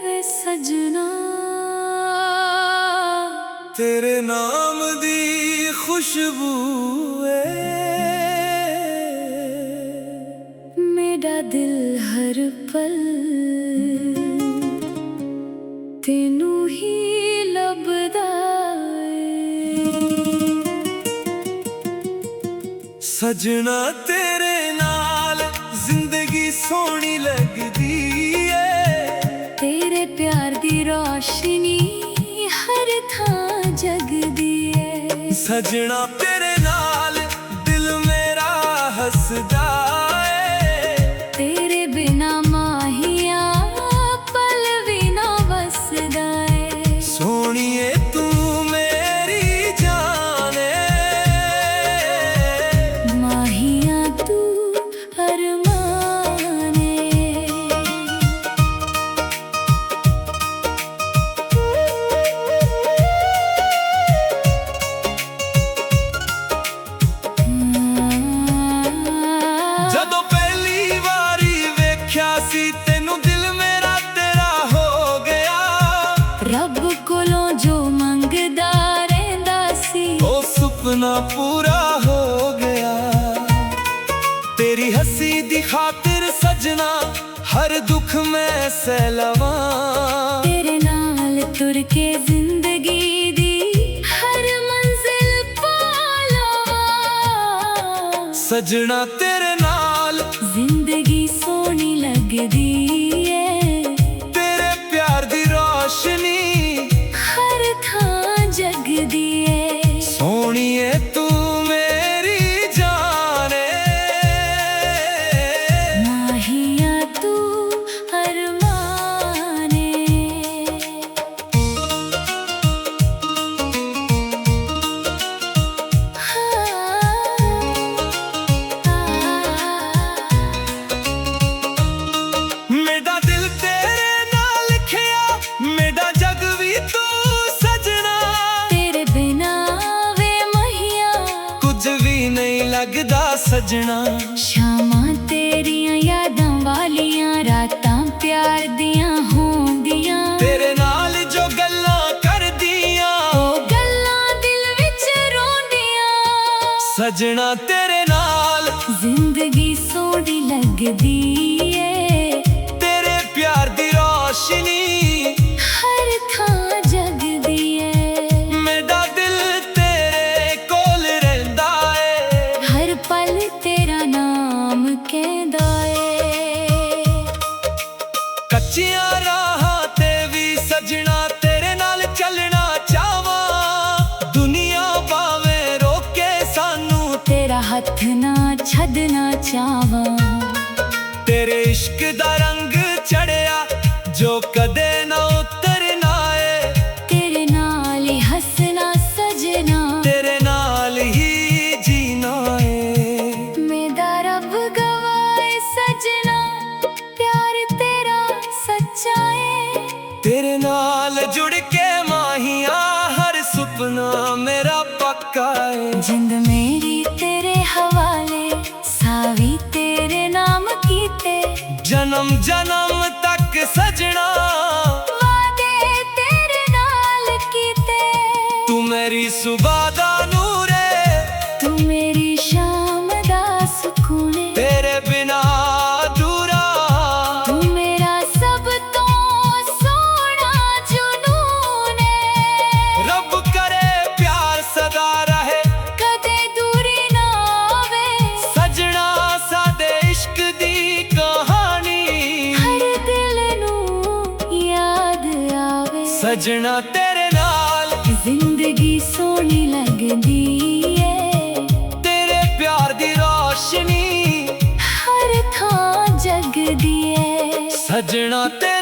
है सजना तेरे नाम दी खुशबू मेरा दिल हर पल तेनू ही लभदा सजना तेरे नाल जिंदगी सोहनी लगदी है। तेरे प्यार दी रोशनी हर थां जगदी है। सजना तेरे नाल दिल मेरा हसदा है। तेरे बिना माहिया पल भी ना बसदा है। सोहणीए तू मेरी जान माहिया तू अरमान जदों पहली वारी वेख्या सी तेनू दिल मेरा तेरा हो गया। रब कोलों जो मंगदा रहिंदा सी ओ सुपना पूरा हो गया। तेरी हंसी दी खातिर सजना हर दुख में सह लवां। तेरे नाल तुर के जिंदगी दी हर मंजिल पा लवां। सजना तेरे नाल जिंदगी सोहनी लगदी है। तेरे प्यार दी रोशनी हर थां जगदी है। सोहणीए तू मेरी जान माहिया तू अरमान मेरा दिल तेरे नाल लिखिया मेरा जग भी तू सजना। तेरे बिना वे महिया कुछ भी नहीं लगदा सजना। शामां तेरियां यादां वालियां रातां प्यार दियां होंदियां। तेरे नाल जो गल्लां कर दियां ओ गल्लां दिल विच रोंदियां। सजना तेरे नाल जिंदगी सोहनी लगदी है। तेरे प्यार दी रोशनी हर थां जगदी है। मेरा दिल तेरे कोल रहिंदा है। हर पल तेरा नाम कहदा है। कच्चियां राहां ते भी सजना तेरे नाल चलना चाहवां। दुनिया भावें रोके सानू तेरा हथ ना छड्डना चाहवां। तेरे इश्क दा रंग चढ़िया जो कदे ना उतरना है। तेरे नाल ही हंसना सजना तेरे नाल ही जीना है। मेरा रब गवाए सजना प्यार तेरा सच्चा है। तेरे नाल जुड़ के माहिया हर सुपना मेरा पक्का है। जिंद मेरी तेरे हवाले सावी तेरे नाम कीते। जन्म जन्म तक सजना वादे तेरे नाल कीते। तू मेरी सुबह दा नूर है। तू मेरी शाम दा सुकून है। तेरे बिना अधूरा तू मेरा सब तो सोहना जुनून है। रब करे प्यार सदा रहे कदे दूरी ना आवे। सजना सादे इश्क दी कहानी हर दिल नू याद आवे। सजना तेरे नाल जिंदगी सोहनी लगदी है। तेरे प्यार दी रोशनी हर थां जगदी है। सजना तेरे